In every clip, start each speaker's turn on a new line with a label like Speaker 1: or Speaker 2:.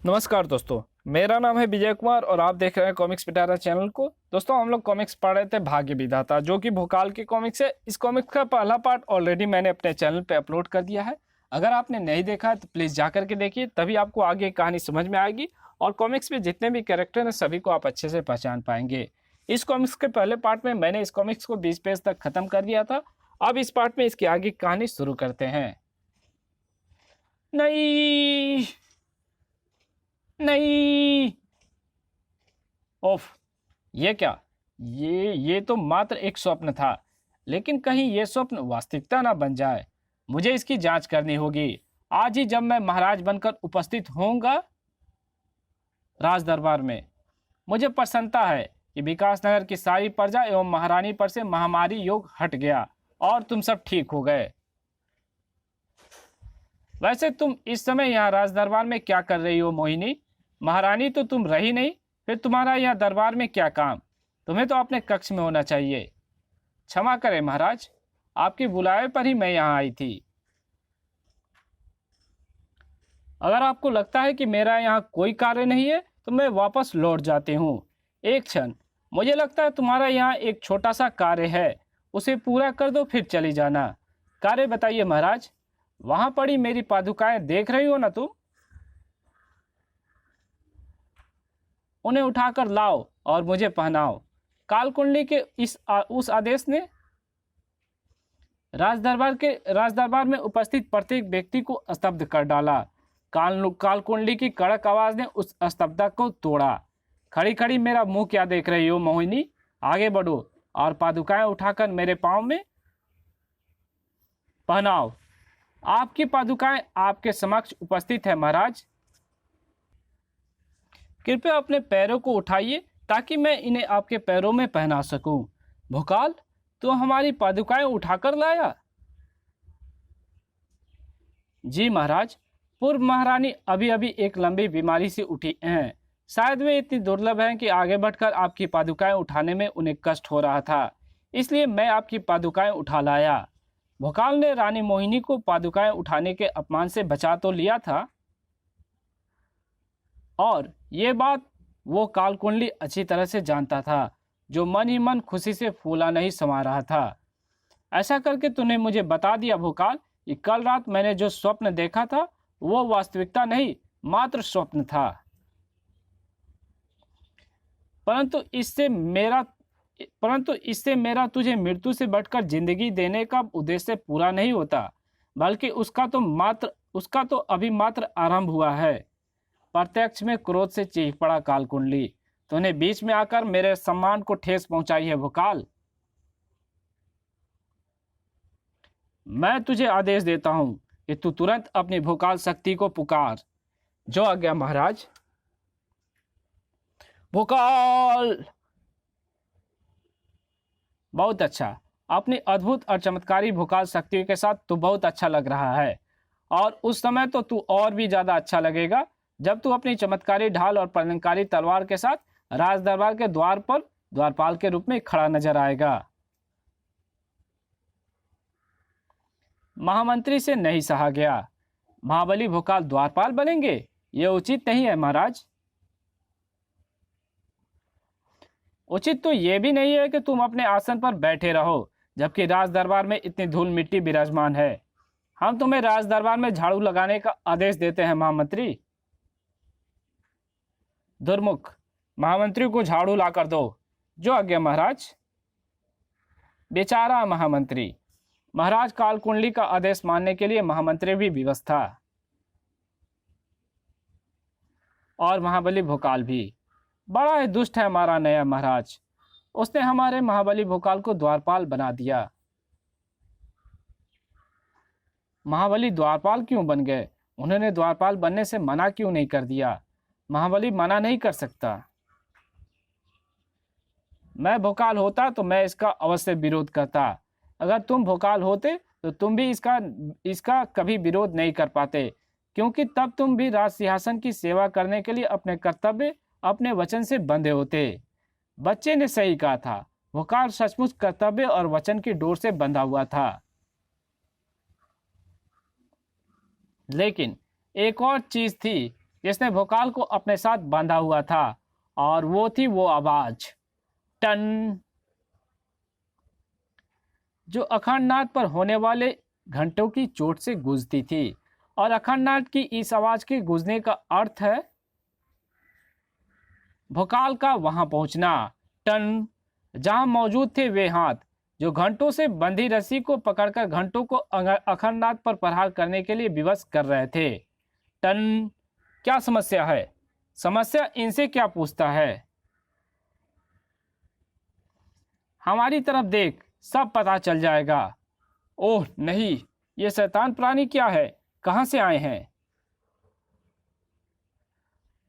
Speaker 1: नमस्कार दोस्तों, मेरा नाम है विजय कुमार और आप देख रहे हैं कॉमिक्स पिटारा चैनल को। दोस्तों, हम लोग कॉमिक्स पढ़ रहे थे भाग्य विधाता, जो कि भोकाल की कॉमिक्स है। इस कॉमिक्स का पहला पार्ट ऑलरेडी मैंने अपने चैनल पे अपलोड कर दिया है। अगर आपने नहीं देखा है तो प्लीज़ जा करके देखिए, तभी आपको आगे कहानी समझ में आएगी और कॉमिक्स में जितने भी कैरेक्टर हैं सभी को आप अच्छे से पहचान पाएंगे। इस कॉमिक्स के पहले पार्ट में मैंने इस कॉमिक्स को 20 पेज तक ख़त्म कर दिया था। अब इस पार्ट में इसकी आगे कहानी शुरू करते हैं। नहीं नहीं, ओफ, ये क्या? ये तो मात्र एक स्वप्न था, लेकिन कहीं ये स्वप्न वास्तविकता ना बन जाए। मुझे इसकी जांच करनी होगी। आज ही जब मैं महाराज बनकर उपस्थित होऊंगा राज दरबार में, मुझे प्रसन्नता है कि विकासनगर की सारी प्रजा एवं महारानी पर से महामारी योग हट गया और तुम सब ठीक हो गए। वैसे तुम इस समय यहाँ राज दरबार में क्या कर रही हो मोहिनी? महारानी तो तुम रही नहीं, फिर तुम्हारा यहाँ दरबार में क्या काम? तुम्हें तो अपने कक्ष में होना चाहिए। क्षमा करें महाराज, आपकी बुलावे पर ही मैं यहाँ आई थी। अगर आपको लगता है कि मेरा यहाँ कोई कार्य नहीं है तो मैं वापस लौट जाती हूँ। एक क्षण, मुझे लगता है तुम्हारा यहाँ एक छोटा सा कार्य है, उसे पूरा कर दो फिर चली जाना। कार्य बताइए महाराज। वहाँ पड़ी मेरी पादुकाएं देख रही हो ना तुम? उन्हें उठाकर लाओ और मुझे पहनाओ। कालकुंडली के उस आदेश ने राजदरबार में उपस्थित प्रत्येक व्यक्ति को स्तब्ध कर डाला। कालकुंडली की कड़क आवाज ने उस स्तब्धता को तोड़ा। खड़ी खड़ी मेरा मुंह क्या देख रही हो मोहिनी? आगे बढ़ो और पादुकाएं उठाकर मेरे पांव में पहनाओ। आपकी पादुकाएं आपके समक्ष उपस्थित है महाराज। कृपया अपने पैरों को उठाइए ताकि मैं इन्हें आपके पैरों में पहना सकूं। भोकाल, तो हमारी पादुकाएं उठाकर लाया? जी महाराज, पूर्व महारानी अभी अभी एक लंबी बीमारी से उठी हैं। शायद वे इतनी दुर्लभ हैं कि आगे बढ़कर आपकी पादुकाएं उठाने में उन्हें कष्ट हो रहा था, इसलिए मैं आपकी पादुकाएं उठा लाया। भोकाल ने रानी मोहिनी को पादुकाएं उठाने के अपमान से बचा तो लिया था, और ये बात वो कालकुंडली अच्छी तरह से जानता था, जो मन ही मन खुशी से फूला नहीं समा रहा था। ऐसा करके तूने मुझे बता दिया भोकाल कि कल रात मैंने जो स्वप्न देखा था वो वास्तविकता नहीं, मात्र स्वप्न था। परंतु इससे मेरा तुझे मृत्यु से बढ़कर जिंदगी देने का उद्देश्य पूरा नहीं होता, बल्कि उसका तो अभी मात्र आरंभ हुआ है। प्रत्यक्ष में क्रोध से चीख पड़ा कालकुंडली। तूने बीच में आकर मेरे सम्मान को ठेस पहुंचाई है भोकाल। मैं तुझे आदेश देता हूं कि तू तुरंत अपनी भोकाल शक्ति को पुकार। जो आज्ञा महाराज। भोकाल। बहुत अच्छा, अपनी अद्भुत और चमत्कारी भोकाल शक्ति के साथ तू बहुत अच्छा लग रहा है, और उस समय तो तू और भी ज्यादा अच्छा लगेगा जब तू अपनी चमत्कारी ढाल और प्रलंकारी तलवार के साथ राज दरबार के द्वार पर द्वारपाल के रूप में खड़ा नजर आएगा। महामंत्री से नहीं सहा गया। महाबली भोकाल द्वारपाल बनेंगे? यह उचित नहीं है महाराज। उचित तो यह भी नहीं है कि तुम अपने आसन पर बैठे रहो जबकि राज दरबार में इतनी धूल मिट्टी विराजमान है। हम तुम्हें राज दरबार में झाड़ू लगाने का आदेश देते हैं महामंत्री। दुर्मुख, महामंत्री को झाड़ू लाकर दो। जो आज्ञा महाराज। बेचारा महामंत्री। महाराज कालकुंडली का आदेश मानने के लिए महामंत्री भी विवश था, और महाबली भोकाल भी। बड़ा ही दुष्ट है हमारा नया महाराज। उसने हमारे महाबली भोकाल को द्वारपाल बना दिया। महाबली द्वारपाल क्यों बन गए? उन्होंने द्वारपाल बनने से मना क्यों नहीं कर दिया? महाबली मना नहीं कर सकता। मैं भोकाल होता तो मैं इसका अवश्य विरोध करता। अगर तुम भोकाल होते तो तुम भी इसका कभी विरोध नहीं कर पाते, क्योंकि तब तुम भी राज सिंहासन की सेवा करने के लिए अपने कर्तव्य, अपने वचन से बंधे होते। बच्चे ने सही कहा था, भोकाल सचमुच कर्तव्य और वचन की डोर से बंधा हुआ था। लेकिन एक और चीज थी जिसने भोकाल को अपने साथ बांधा हुआ था, और वो थी वो आवाज, टन, जो अखंडनाद पर होने वाले घंटों की चोट से गूंजती थी। और अखंडनाद की इस आवाज के गूंजने का अर्थ है भोकाल का वहां पहुंचना। टन, जहां मौजूद थे वे हाथ जो घंटों से बंधी रस्सी को पकड़कर घंटों को अखंडनाद पर प्रहार करने के लिए विवश कर रहे थे। टन, क्या समस्या है? समस्या इनसे क्या पूछता है? हमारी तरफ देख, सब पता चल जाएगा। ओह नहीं, ये शैतान प्राणी क्या है? कहां से आए हैं?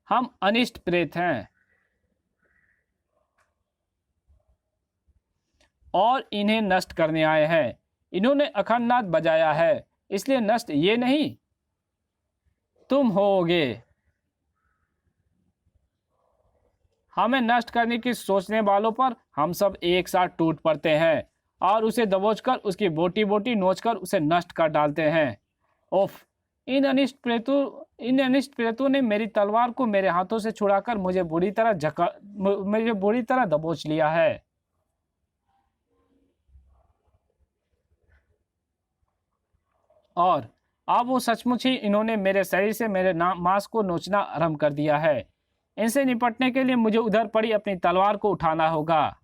Speaker 1: हम अनिष्ट प्रेत हैं और इन्हें नष्ट करने आए हैं। इन्होंने अखंडनाद बजाया है, इसलिए नष्ट ये नहीं, तुम होगे। हमें नष्ट करने की सोचने वालों पर हम सब एक साथ टूट पड़ते हैं और उसे दबोचकर उसकी बोटी बोटी नोचकर उसे नष्ट कर डालते हैं। ओफ, इन अनिष्ट प्रेतों ने मेरी तलवार को मेरे हाथों से छुड़ाकर मुझे बुरी तरह दबोच लिया है। और अब वो सचमुच ही इन्होंने मेरे शरीर से मेरे मांस को नोचना आरंभ कर दिया है। इनसे निपटने के लिए मुझे उधर पड़ी अपनी तलवार को उठाना होगा।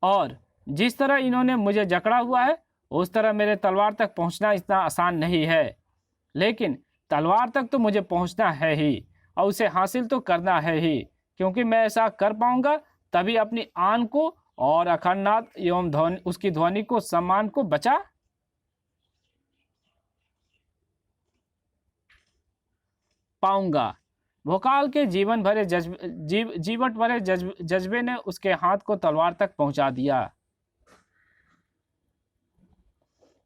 Speaker 1: और जिस तरह इन्होंने मुझे जकड़ा हुआ है उस तरह मेरे तलवार तक पहुंचना इतना आसान नहीं है, लेकिन तलवार तक तो मुझे पहुंचना है ही और उसे हासिल तो करना है ही, क्योंकि मैं ऐसा कर पाऊंगा तभी अपनी आन को और अखंडनाद एवं उसकी ध्वनि को सम्मान को बचा पाऊंगा। भोकाल के जीवट भरे जज्बे ने उसके हाथ को तलवार तक पहुंचा दिया।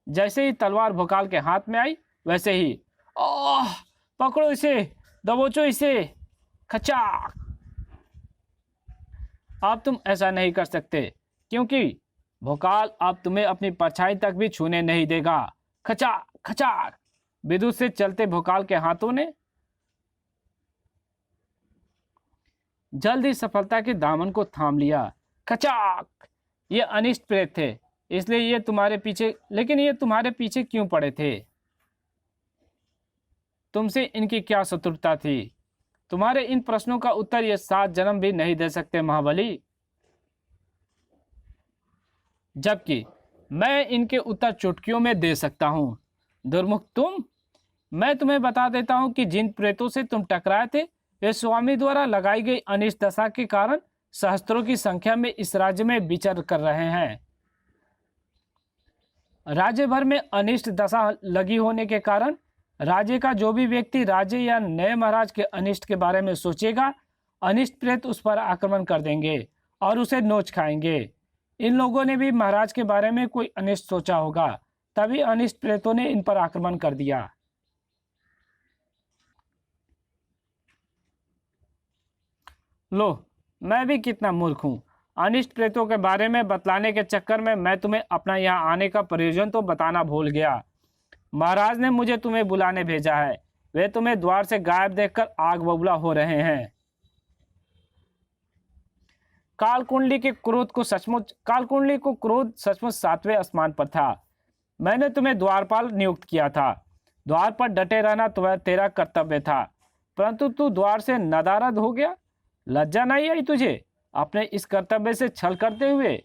Speaker 1: जैसे ही तलवार भोकाल के हाथ में आई वैसे ही, ओह, पकड़ो इसे, दबोचो इसे, खचाक। अब तुम ऐसा नहीं कर सकते, क्योंकि भोकाल अब तुम्हें अपनी परछाई तक भी छूने नहीं देगा। खचाक खचाक, विद्युत से चलते भोकाल के हाथों ने जल्दी सफलता के दामन को थाम लिया। खचाक, ये अनिष्ट प्रेत थे, इसलिए ये तुम्हारे पीछे, लेकिन ये तुम्हारे पीछे क्यों पड़े थे? तुमसे इनकी क्या शत्रुता थी? तुम्हारे इन प्रश्नों का उत्तर ये 7 जन्म भी नहीं दे सकते महाबली। जबकि मैं इनके उत्तर चुटकियों में दे सकता हूं। दुर्मुख तुम, मैं तुम्हें बता देता हूं कि जिन प्रेतों से तुम टकराए थे वे स्वामी द्वारा लगाई गई अनिष्ट दशा के कारण सहस्त्रों की संख्या में इस राज्य में विचर कर रहे हैं। राज्य भर में अनिष्ट दशा लगी होने के कारण राज्य का जो भी व्यक्ति राज्य या नए महाराज के अनिष्ट के बारे में सोचेगा, अनिष्ट प्रेत उस पर आक्रमण कर देंगे और उसे नोच खाएंगे। इन लोगों ने भी महाराज के बारे में कोई अनिष्ट सोचा होगा, तभी अनिष्ट प्रेतों ने इन पर आक्रमण कर दिया। लो, मैं भी कितना मूर्ख हूँ। अनिष्ट प्रेतों के बारे में बतलाने के चक्कर में मैं तुम्हें अपना यहाँ आने का प्रयोजन तो बताना भूल गया। महाराज ने मुझे तुम्हें बुलाने भेजा है। वे तुम्हें द्वार से गायब देखकर आग बबूला हो रहे हैं। कालकुंडली को क्रोध सचमुच 7वें आसमान पर था। मैंने तुम्हें द्वारपाल नियुक्त किया था। द्वार पर डटे रहना तेरा कर्तव्य था, परंतु तू द्वार से नदारद हो गया। लज्जा नहीं आई तुझे अपने इस कर्तव्य से छल करते हुए?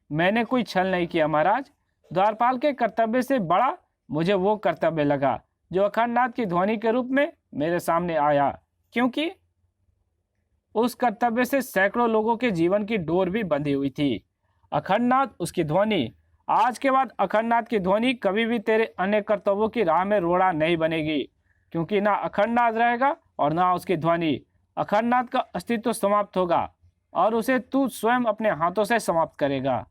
Speaker 1: मैंने कोई छल नहीं किया महाराज। द्वारपाल के कर्तव्य से बड़ा मुझे वो कर्तव्य लगा जो अखंडनाद की ध्वनि के रूप में मेरे सामने आया, क्योंकि उस कर्तव्य से सैकड़ों लोगों के जीवन की डोर भी बंधी हुई थी। अखंडनाद, उसकी ध्वनि, आज के बाद अखंडनाद की ध्वनि कभी भी तेरे अन्य कर्तव्यों की राह में रोड़ा नहीं बनेगी, क्योंकि ना अखंडनाद रहेगा और ना उसकी ध्वनि। अखंडनाद का अस्तित्व समाप्त होगा और उसे तू स्वयं अपने हाथों से समाप्त करेगा।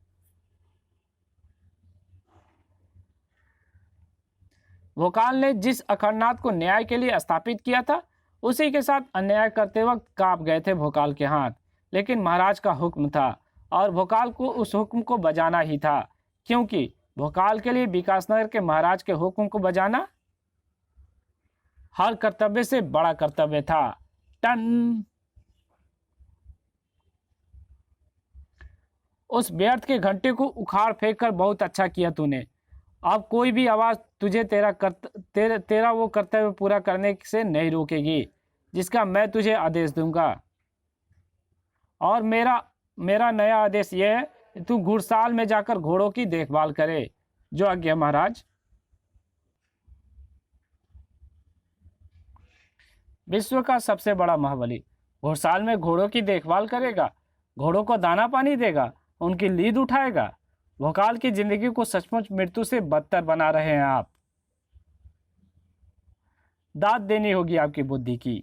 Speaker 1: भोकाल ने जिस अखंडनाद को न्याय के लिए स्थापित किया था उसी के साथ अन्याय करते वक्त कांप गए थे भोकाल के हाथ, लेकिन महाराज का हुक्म था और भोकाल को उस हुक्म को बजाना ही था, क्योंकि भोकाल के लिए विकासनगर के महाराज के हुक्म को बजाना हर कर्तव्य से बड़ा कर्तव्य था। टन। उस व्यर्थ के घंटे को उखाड़ फेंक कर बहुत अच्छा किया तूने। अब कोई भी आवाज तुझे तेरा वो कर्तव्य पूरा करने से नहीं रोकेगी जिसका मैं तुझे आदेश दूंगा। और मेरा नया आदेश यह है, तू घुड़साल में जाकर घोड़ों की देखभाल करे। जो आज्ञा महाराज। विश्व का सबसे बड़ा महाबली घुड़साल में घोड़ों की देखभाल करेगा, घोड़ों को दाना पानी देगा, उनकी लीद उठाएगा। भोकाल की जिंदगी को सचमुच मृत्यु से बदतर बना रहे हैं आप। दाद देनी होगी आपकी बुद्धि की।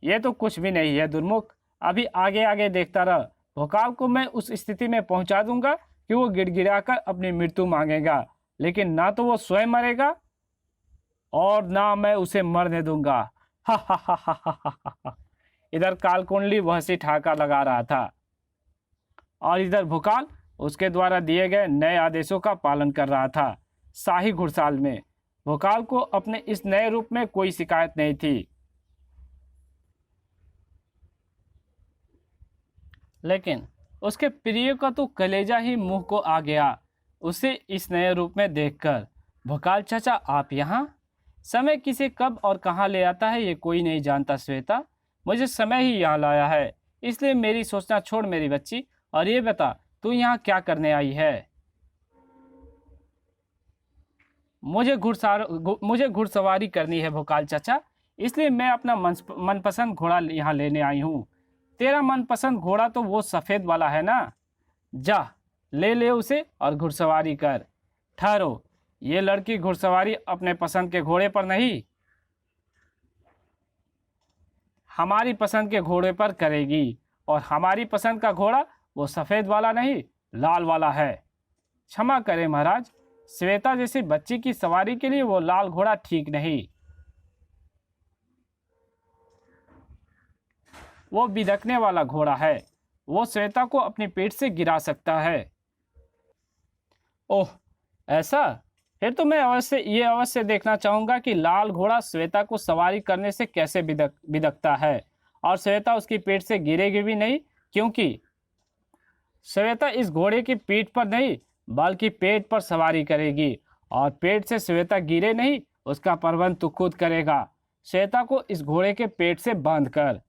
Speaker 1: यह तो कुछ भी नहीं है दुर्मुख। अभी आगे आगे देखता रह। भोकाल को मैं उस स्थिति में पहुंचा दूंगा कि वो गिड़गिड़ाकर अपनी मृत्यु मांगेगा, लेकिन ना तो वो स्वयं मरेगा और ना मैं उसे मरने दूंगा। हा हा हा हा हा हा हा। इधर कालकुंडली वहसी ठहाका लगा रहा था और इधर भोकाल उसके द्वारा दिए गए नए आदेशों का पालन कर रहा था। शाही घुड़साल में भोकाल को अपने इस नए रूप में कोई शिकायत नहीं थी, लेकिन उसके प्रिय का तो कलेजा ही मुंह को आ गया उसे इस नए रूप में देखकर। भोकाल चाचा आप यहाँ? समय किसे कब और कहाँ ले आता है ये कोई नहीं जानता श्वेता। मुझे समय ही यहाँ लाया है, इसलिए मेरी सोचना छोड़ मेरी बच्ची, और ये बता तू यहाँ क्या करने आई है? मुझे घुड़सवारी करनी है भोकाल चाचा, इसलिए मैं अपना मनपसंद घोड़ा यहाँ लेने आई हूँ। तेरा मनपसंद घोड़ा तो वो सफ़ेद वाला है ना? जा ले ले उसे और घुड़सवारी कर। ठहरो, ये लड़की घुड़सवारी अपने पसंद के घोड़े पर नहीं, हमारी पसंद के घोड़े पर करेगी, और हमारी पसंद का घोड़ा वो सफ़ेद वाला नहीं, लाल वाला है। क्षमा करें महाराज, श्वेता जैसी बच्ची की सवारी के लिए वो लाल घोड़ा ठीक नहीं। वो बिदकने वाला घोड़ा है, वो श्वेता को अपनी पीठ से गिरा सकता है। ओह ऐसा? फिर तो मैं अवश्य देखना चाहूंगा कि लाल घोड़ा श्वेता को सवारी करने से कैसे बिदकता है, और श्वेता उसकी पीठ से गिरेगी भी नहीं, क्योंकि श्वेता इस घोड़े की पीठ पर नहीं बल्कि पेट पर सवारी करेगी, और पेट से श्वेता गिरे नहीं उसका प्रबंध तू खुद करेगा। श्वेता को इस घोड़े के पेट से बांध कर।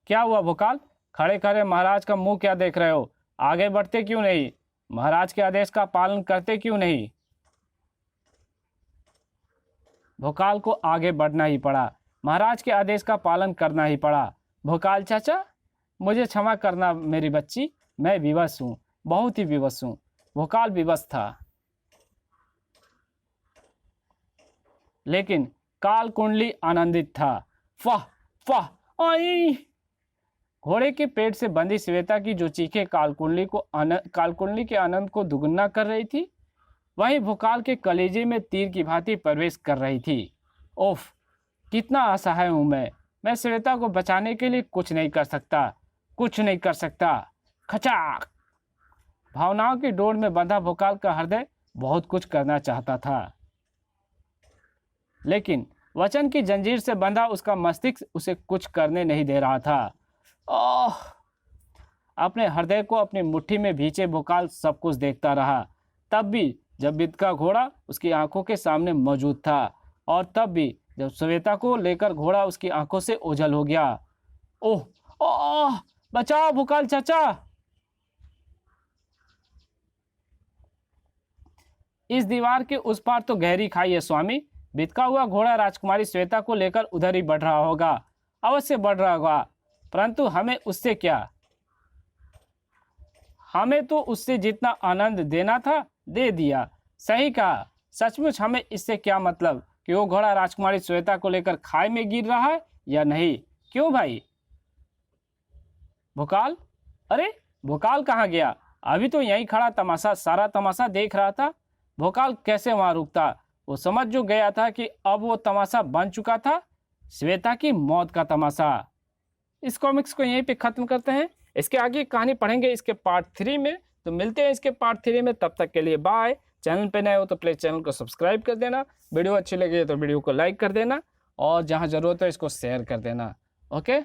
Speaker 1: क्या हुआ भोकाल? खड़े खड़े महाराज का मुंह क्या देख रहे हो? आगे बढ़ते क्यों नहीं? महाराज के आदेश का पालन करते क्यों नहीं? भोकाल को आगे बढ़ना ही पड़ा, महाराज के आदेश का पालन करना ही पड़ा। भोकाल चाचा मुझे क्षमा करना मेरी बच्ची, मैं विवश हूँ, बहुत ही विवश हूँ। भोकाल विवश था, लेकिन काल कुंडली आनंदित था। फाह फाह आई। घोड़े के पेट से बंधी श्वेता की जो चीखें कालकुंडली के आनंद को दुगुना कर रही थी, वहीं भोकाल के कलेजे में तीर की भांति प्रवेश कर रही थी। ओफ, कितना असहाय हूं मैं श्वेता को बचाने के लिए कुछ नहीं कर सकता। खचाक। भावनाओं की डोर में बंधा भोकाल का हृदय बहुत कुछ करना चाहता था, लेकिन वचन की जंजीर से बंधा उसका मस्तिष्क उसे कुछ करने नहीं दे रहा था। ओह! अपने हृदय को अपनी मुट्ठी में भींचे भोकाल सब कुछ देखता रहा, तब भी जब बिदका घोड़ा उसकी आंखों के सामने मौजूद था, और तब भी जब श्वेता को लेकर घोड़ा उसकी आंखों से ओझल हो गया। ओह ओह, बचाओ भोकाल चाचा। इस दीवार के उस पार तो गहरी खाई है स्वामी। बिदका हुआ घोड़ा राजकुमारी श्वेता को लेकर उधर ही बढ़ रहा होगा, अवश्य बढ़ रहा होगा, परंतु हमें उससे क्या? हमें तो उससे जितना आनंद देना था दे दिया। सही कहा, सचमुच हमें इससे क्या मतलब कि वो घोड़ा राजकुमारी श्वेता को लेकर खाई में गिर रहा है या नहीं। क्यों भाई? भोकाल? अरे भोकाल कहाँ गया? अभी तो यहीं खड़ा सारा तमाशा देख रहा था। भोकाल कैसे वहां रुकता? वो समझ जो गया था कि अब वो तमाशा बन चुका था, श्वेता की मौत का तमाशा। इस कॉमिक्स को यहीं पे खत्म करते हैं, इसके आगे कहानी पढ़ेंगे इसके पार्ट 3 में। तो मिलते हैं इसके पार्ट 3 में, तब तक के लिए बाय। चैनल पे नए हो तो प्लीज़ चैनल को सब्सक्राइब कर देना, वीडियो अच्छी लगी तो वीडियो को लाइक कर देना और जहाँ ज़रूरत है इसको शेयर कर देना। ओके।